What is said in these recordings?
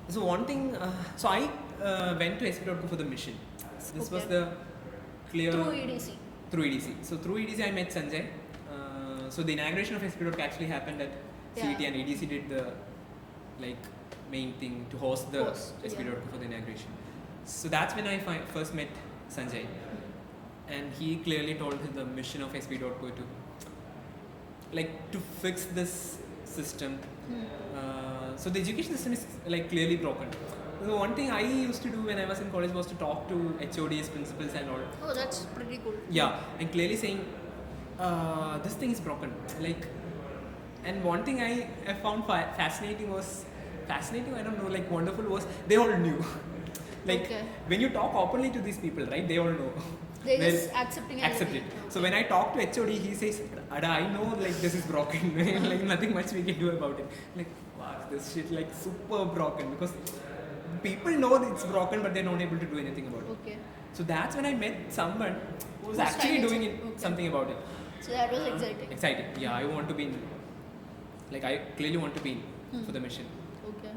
So one thing, so I went to SP.co for the mission. So this was the clear Through EDC. through EDC. So through EDC I met Sanjay. So the inauguration of SP.co actually happened at CET, and EDC did the main thing to host the SP.co for the inauguration. So that's when I first met Sanjay, and he clearly told him the mission of SP.co to fix this system. So the education system is clearly broken. So one thing I used to do when I was in college was to talk to HODs, principals and all. Oh, that's pretty cool. Yeah, and clearly saying this thing is broken. And one thing I found fascinating, I don't know, wonderful was they all knew. When you talk openly to these people, right, they all know. They just accept it. Okay. So when I talk to HOD, he says, Ada, I know this is broken. Nothing much we can do about it. Wow, this shit super broken, because people know that it's broken, but they're not able to do anything about it. Okay. So that's when I met someone who was actually doing something about it. So that was exciting. Exciting. Yeah, I want to be in. I clearly want to be in for the mission. Okay.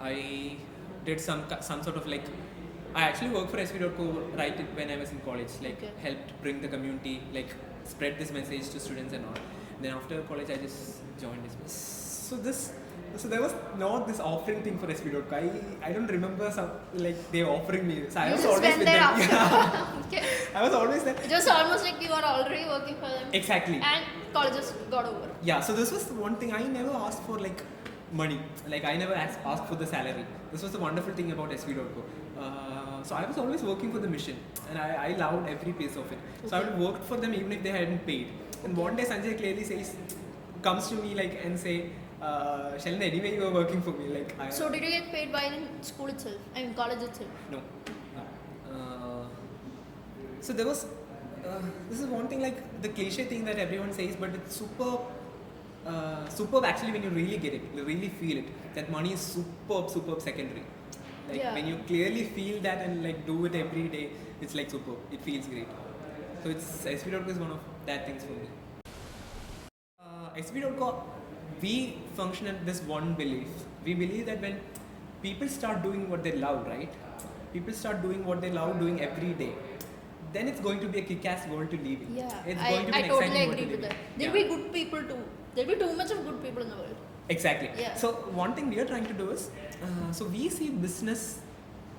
I did some sort of I actually worked for SP.co right when I was in college. Helped bring the community, spread this message to students and all. Then after college, I just joined this. So there was not this offering thing for SP.co. I don't remember they offering me. So I was always with them. Okay. I was always there. It was almost like you were already working for them. Exactly. And colleges got over. Yeah. So this was one thing I never asked for money. I never asked for the salary. This was the wonderful thing about SP.co. So I was always working for the mission, and I loved every piece of it. So I would work for them even if they hadn't paid. And one day Sanjay clearly comes to me and say, Sheldon, anyway you were working for me. So did you get paid while in school itself? I mean college itself? No. So there was, this is one thing the cliche thing that everyone says, but it's superb actually when you really get it, you really feel it. That money is superb secondary. When you clearly feel that and do it every day, it's superb. It feels great. So SP.co is one of that things for me. SP.co, we function at this one belief. We believe that when people start doing what they love, right? People start doing what they love doing every day, then it's going to be a kick-ass world to live in. Yeah, it's going to be I an totally exciting agree with that. There'll be good people too. There'll be too much of good people in the world. Exactly. Yeah. So one thing we are trying to do is, so we see business.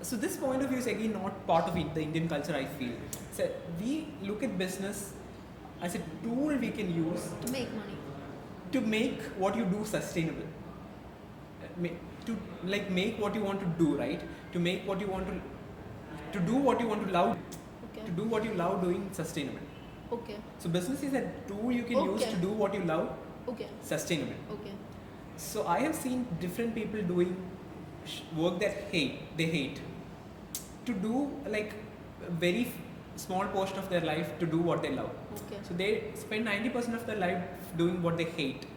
So this point of view is again not part of the Indian culture, I feel. So we look at business as a tool we can use to make money, to make what you do sustainable. To make what you want to do, right? To make what you want to do what you want to love. Okay. To do what you love doing sustainable. Okay. So business is a tool you can use to do what you love sustainable. Okay. So I have seen different people doing work that they hate, to do a very small portion of their life to do what they love. Okay. So they spend 90% of their life doing what they hate,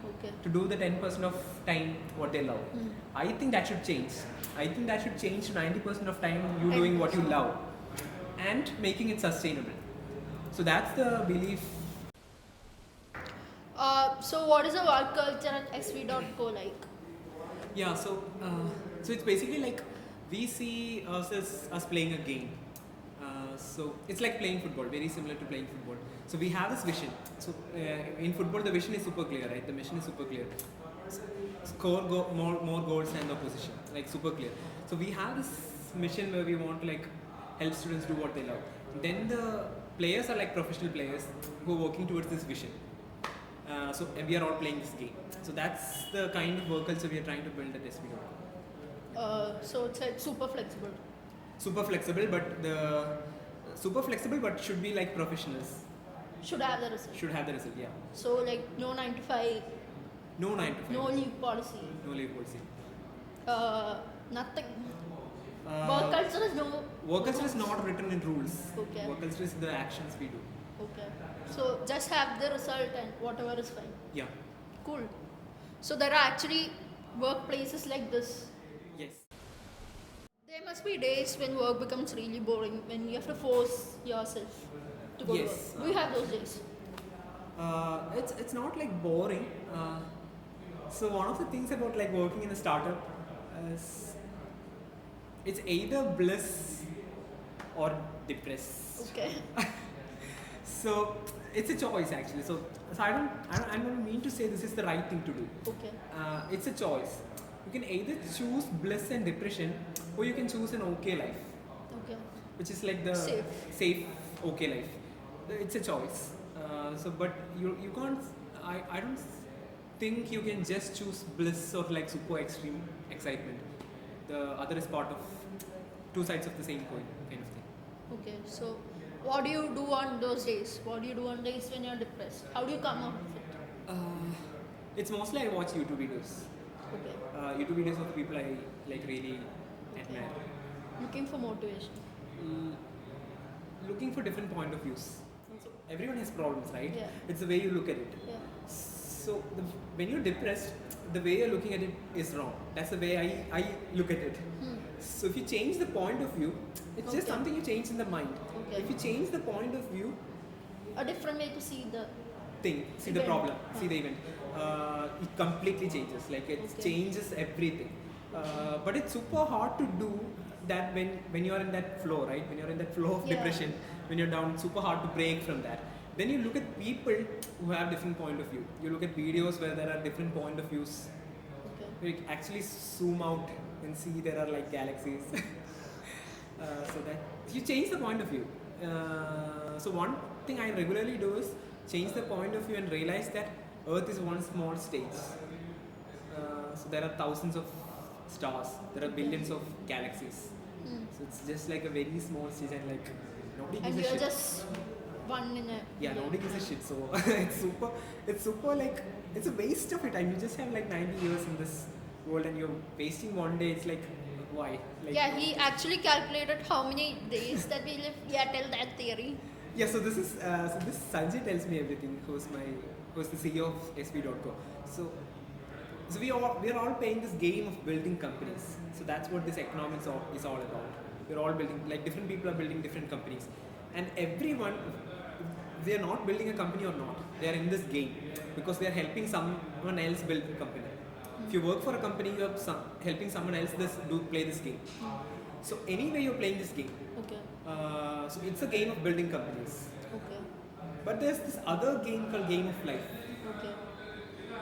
to do the 10% of time what they love. I think that should change. I think that should change to 90% of time you doing what you love and making it sustainable. So that's the belief. So what is the work culture at SP.co like? Yeah, so it's basically we see us as us playing a game. So it's like playing football, very similar to playing football. So we have this vision. So in football, the vision is super clear, right? The mission is super clear. Score more goals than the opposition, super clear. So we have this mission where we want to help students do what they love. Then the players are professional players who are working towards this vision. So we are all playing this game. So that's the kind of work culture we are trying to build at SP.co. So it's super flexible. Super flexible, but should be professionals. Should have the result. Should have the result, yeah. So no 9 to 5. No 9 to 5. No leave policy. No leave policy. Nothing. Work culture is no. Work culture is not written in rules. Okay. Work culture is the actions we do. Okay. So just have the result and whatever is fine. Yeah. Cool. So there are actually workplaces like this. Yes. There must be days when work becomes really boring, when you have to force yourself to go to work. Do you have those days? It's not boring. So one of the things about working in a startup is it's either bliss or depress. Okay. So it's a choice actually. So I don't mean to say this is the right thing to do. Okay. It's a choice. You can either choose bliss and depression, or you can choose an okay life, Okay. which is like the safe okay life. It's a choice. But you can't. I don't think you can just choose bliss or like super extreme excitement. The other is part of two sides of the same coin kind of thing. Okay. So, what do you do on those days? What do you do on days when you're depressed? How do you come out of it? It's mostly I watch YouTube videos. Okay. YouTube videos of people I like really admire. Looking for motivation. Looking for different point of views. So everyone has problems, right? Yeah. It's the way you look at it. Yeah. So when you're depressed, the way you're looking at it is wrong. That's the way I look at it. So if you change the point of view, it's just Okay. something you change in the mind. Okay. If you change the point of view, A different way to see the. see the Event. problem, Huh. see the event, it completely changes. Like it Okay. changes everything. But it's super hard to do that when you're in that flow, right? When you're in that flow of Yeah. depression, when you're down, it's super hard to break from that. Then you look at people who have different point of view. You look at videos where there are different point of views. Okay. You actually zoom out and see there are like galaxies. So that you change the point of view. So one thing I regularly do is change the point of view and realize that Earth is one small stage. So there are thousands of stars. There are billions of galaxies. So it's just like a very small stage and like nobody And gives a you're shit. just one in a. Yeah, nobody gives a shit. So it's super like it's a waste of your time. You just have like 90 years in this world and you're wasting one day. It's like why? Like, Yeah, he actually calculated how many days that we live. Yeah, tell that theory. Yeah, so this Sanjay tells me everything. Who's the CEO of SB.co. So we are all playing this game of building companies. So that's what this economics is all about. We're all building, like different people are building different companies, and everyone, they are not building a company or not. They are in this game because they are helping someone else build a company. If you work for a company, you're helping someone else play this game. So anyway, you're playing this game. Okay. So it's a game of building companies. Okay. But there's this other game called Game of Life, Okay.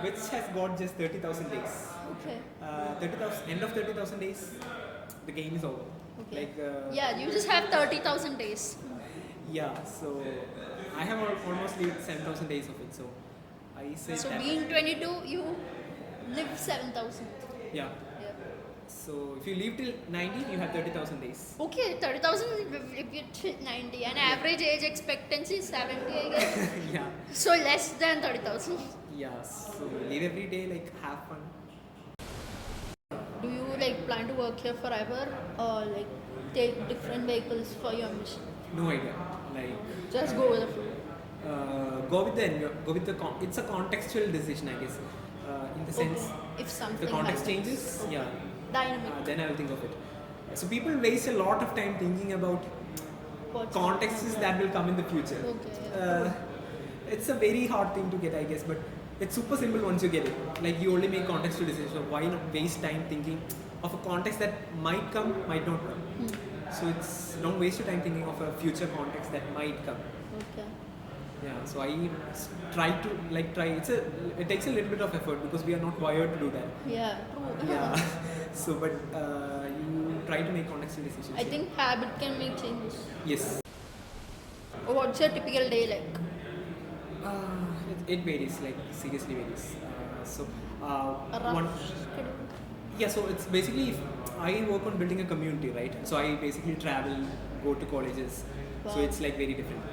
which has got just 30,000 days. Okay. 30,000 end of 30,000 days, the game is over. Okay. Like Yeah, you just have 30,000 days. yeah. So I have almost lived 7,000 days of it. So I say So that being 22, you live 7,000. yeah. Yeah. So if you live till 90, you have 30,000 days. Okay, 30,000 if you hit 90, and average age expectancy is 70, I guess. Yeah. So less than 30,000. Yeah. So live every day, like have fun. Do you like plan to work here forever or like take different vehicles for your mission? No idea. Like Just go with the flow. go with the it's a contextual decision, I guess. In the sense, If something the context happens. changes, yeah. Dynamic. Then I will think of it. So people waste a lot of time thinking about What's contexts that will come in the future. Okay. It's a very hard thing to get, I guess, but it's super simple once you get it. Like you only make contextual decisions. So why not waste time thinking of a context that might come, might not come. So it's don't waste your time thinking of a future context that might come. Okay. Yeah. So I try to it takes a little bit of effort because we are not wired to do that. Yeah, true. Yeah. So but you try to make contextual decisions. I think habit can make changes. Yes. What's your typical day like? It varies, like seriously varies. A rough One, schedule? yeah. So it's basically if I work on building a community, right? So I basically travel, go to colleges. So Wow. it's like very different.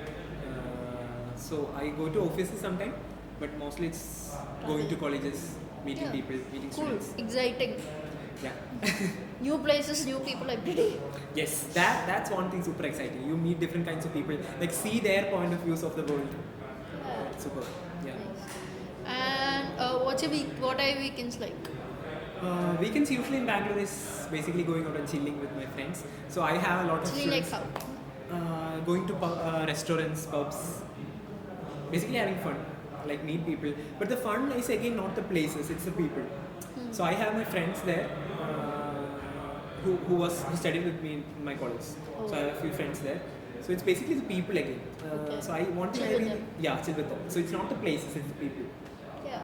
So I go to offices sometime, but mostly it's going to colleges, meeting Yeah. people, meeting Cool, students. exciting. Yeah. New places, new people every day. Yes, that's one thing super exciting. You meet different kinds of people, like see their point of views of the world. Yeah. Super. Yeah. Nice. And what's your week? What are your weekends like? Weekends usually in Bangalore is basically going out and chilling with my friends. So I have a lot of Actually, like students, how? going to restaurants, pubs, basically having fun, like meet people. But the fun is again not the places, it's the people. So I have my friends there. who studied with me in my college. So I have a few friends there. So it's basically the people again. Okay. So I want to Chill with them. chill with them. So it's not the places, it's the people. Yeah.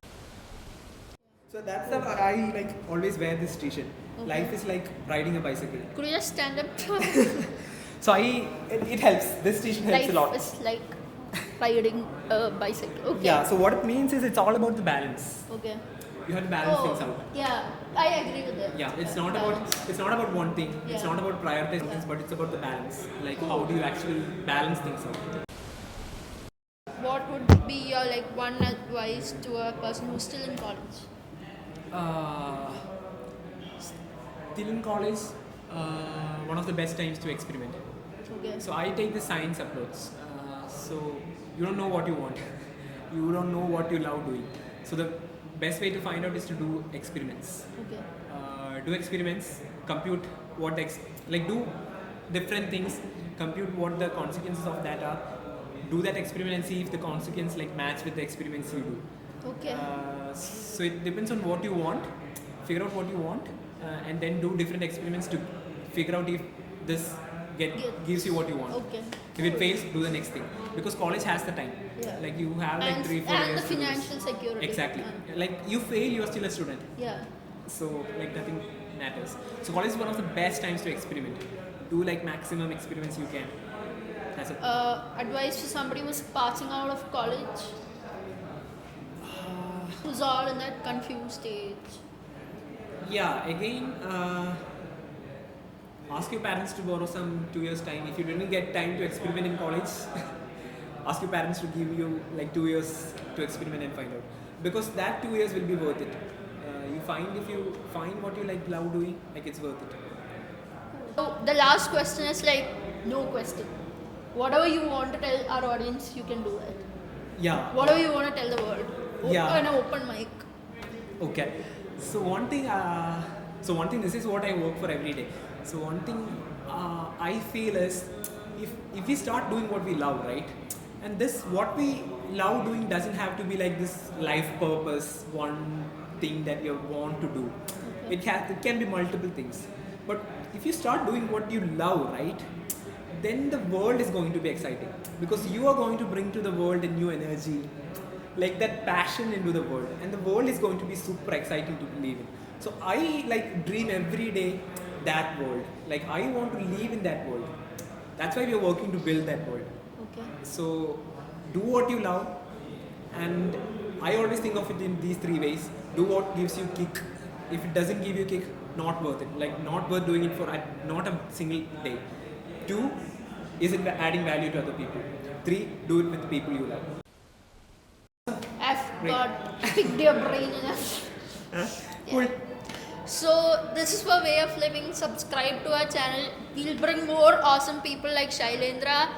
So that's how I like always wear this t-shirt. Okay. Life is like riding a bicycle. Could you just stand up? So it helps. This t-shirt helps Life a lot. is like riding a bicycle. Okay. Yeah. So what it means is it's all about the balance. Okay. You have to balance things out. Yeah, I agree with that. Yeah, it's not Balance. about one thing. It's Yeah. not about prioritizing things, but it's about the balance. Like how do you actually balance things out? What would be your like one advice to a person who's still in college? Still in college, one of the best times to experiment. Okay. So I take the science approach. So you don't know what you want. You don't know what you love doing. So the best way to find out is to do experiments. Okay. Do experiments, compute what do different things, compute what the consequences of that are. Do that experiment and see if the consequence like match with the experiments you do. Okay. So it depends on what you want. Figure out what you want, and then do different experiments to figure out if this gives you what you want. Okay. If it fails, do the next thing. Because college has the time. Yeah. Like you have like And, 3-4 years. and the to do this. financial security. Exactly. Like you fail, you are still a student. Yeah. So like nothing matters. So college is one of the best times to experiment. Do like maximum experiments you can. That's it. Advice to somebody who's passing out of college, who's all in that confused stage. Yeah. Again, ask your parents to borrow some 2 years time. If you didn't get time to experiment in college, ask your parents to give you like 2 years to experiment and find out. Because that 2 years will be worth it. If you find what you like love doing, like it's worth it. So the last question is like no question. Whatever you want to tell our audience, you can do it. Yeah. Whatever you want to tell the world. Yeah. In an open mic. Okay. So one thing. This is what I work for every day. So one thing I feel is, if we start doing what we love, right? And this what we love doing doesn't have to be like this life purpose, one thing that you want to do. It can be multiple things. But if you start doing what you love, right? Then the world is going to be exciting because you are going to bring to the world a new energy, like that passion into the world, and the world is going to be super exciting to live in. So I like dream every day that world. Like I want to live in that world. That's why we are working to build that world. Okay. So do what you love, and I always think of it in these 3 ways. Do what gives you kick. If it doesn't give you kick, not worth it. Like not worth doing it for not a single day. 2, is it adding value to other people? 3, do it with the people you love. I've Great. got picked your brain enough. Cool. So this is for Way of Living. Subscribe to our channel. We'll bring more awesome people like Shailendra,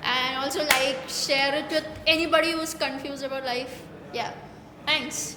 and also like share it with anybody who's confused about life. Yeah. Thanks.